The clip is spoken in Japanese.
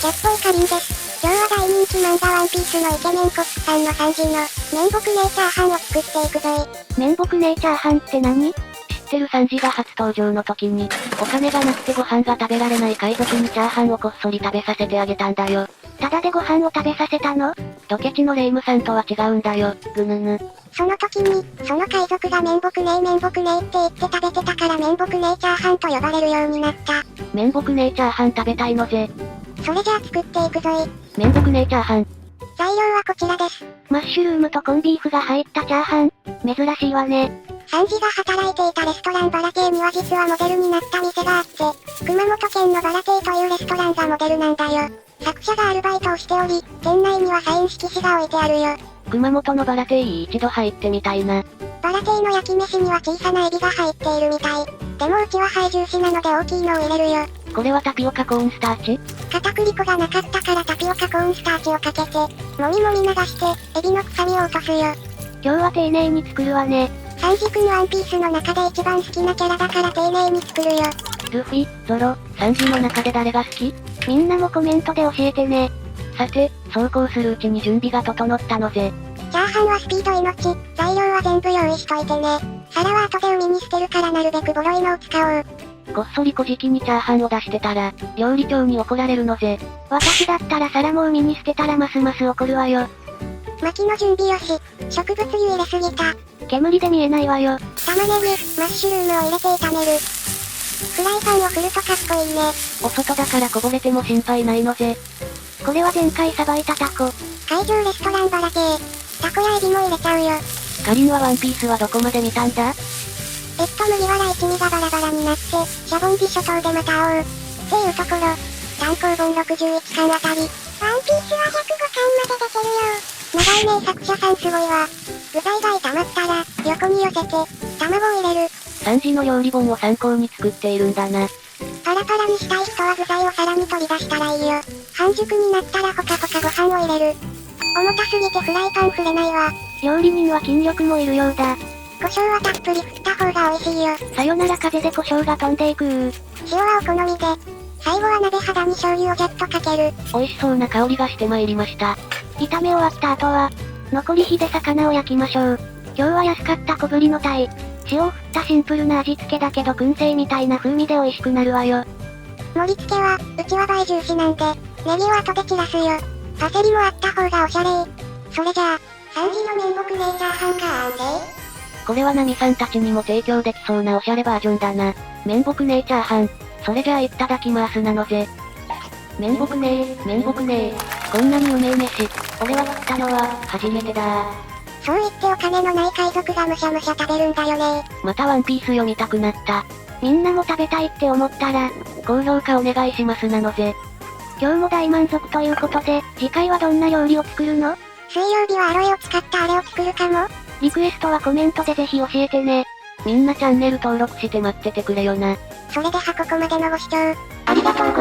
キャッポイかりんです。今日は大人気漫画ワンピースのイケメンコックさんの3時の、綿木姉チャーハンを作っていくぞい。綿木姉チャーハンって何？知ってるサンジが初登場の時に、お金がなくてご飯が食べられない海賊にチャーハンをこっそり食べさせてあげたんだよ。ただでご飯を食べさせたの？ドケチのレイムさんとは違うんだよ、ぐぬぬ。その時に、その海賊が綿木姉って言って食べてたから綿木姉チャーハンと呼ばれるようになった。綿木姉チャーハン食べたいのぜ。それじゃあ作っていくぞい。綿木姉チャーハン。材料はこちらです。マッシュルームとコンビーフが入ったチャーハン。珍しいわね。サンジが働いていたレストランバラテイには実はモデルになった店があって、熊本県のバラテイというレストランがモデルなんだよ。作者がアルバイトをしており、店内にはサイン色紙が置いてあるよ。熊本のバラテイ一度入ってみたいな。バラテイの焼き飯には小さなエビが入っているみたい。でもうちはハイジューシなので大きいのを入れるよ。これはタピオカコーンスターチ？片栗粉がなかったからタピオカコーンスターチをかけて、もみもみ流して、エビの臭みを落とすよ。今日は丁寧に作るわね。サンジ君ワンピースの中で一番好きなキャラだから丁寧に作るよ。ルフィ、ゾロ、サンジの中で誰が好き？みんなもコメントで教えてね。さて、そうこうするうちに準備が整ったのぜ。チャーハンはスピード命、材料は全部用意しといてね。皿は後で海に捨てるからなるべくボロいのを使おう。こっそり小じにチャーハンを出してたら、料理長に怒られるのぜ。私だったら皿も海に捨てたらますます怒るわよ。薪の準備よし、植物油入れすぎた。煙で見えないわよ。玉ねぎ、マッシュルームを入れて炒める。フライパンを振るとかっこいいね。お外だからこぼれても心配ないのぜ。これは前回さばいたタコ。海上レストランバラ系。タコやエビも入れちゃうよ。かりんはワンピースはどこまで見たんだ？麦わら一味がバラバラになって、シャボンディ諸島でまた会おう。っていうところ。単行本61巻あたり。ワンピースは105巻まで出てるよ。長いね作者さんすごいわ。具材が炒まったら、横に寄せて、卵を入れる。サンジの料理本を参考に作っているんだな。パラパラにしたい人は具材を皿に取り出したらいいよ。半熟になったらほかほかご飯を入れる。重たすぎてフライパン触れないわ。料理人は筋力もいるようだ。胡椒はたっぷり振った方が美味しいよ。さよなら風で胡椒が飛んでいく塩はお好みで。最後は鍋肌に醤油をジャッとかける。美味しそうな香りがしてまいりました。炒め終わった後は、残り火で魚を焼きましょう。今日は安かった小ぶりの鯛。塩を振ったシンプルな味付けだけど燻製みたいな風味で美味しくなるわよ。盛り付けは、うちは倍重視なんで、ネギを後で散らすよ。パセリもあった方がおしゃれー。それじゃあ、サンジの綿木姉チャーハンがあんでこれはナミさんたちにも提供できそうなおしゃれバージョンだな。綿木姉チャーハン。それじゃあいただきますなのぜ。綿木姉、こんなにうめえ飯。俺は食ったのは、初めてだ。そう言ってお金のない海賊がむしゃむしゃ食べるんだよね。またワンピース読みたくなった。みんなも食べたいって思ったら、高評価お願いしますなのぜ。今日も大満足ということで、次回はどんな料理を作るの？水曜日はアロエを使ったあれを作るかも。リクエストはコメントでぜひ教えてね。みんなチャンネル登録して待っててくれよな。それではここまでのご視聴、ありがとう。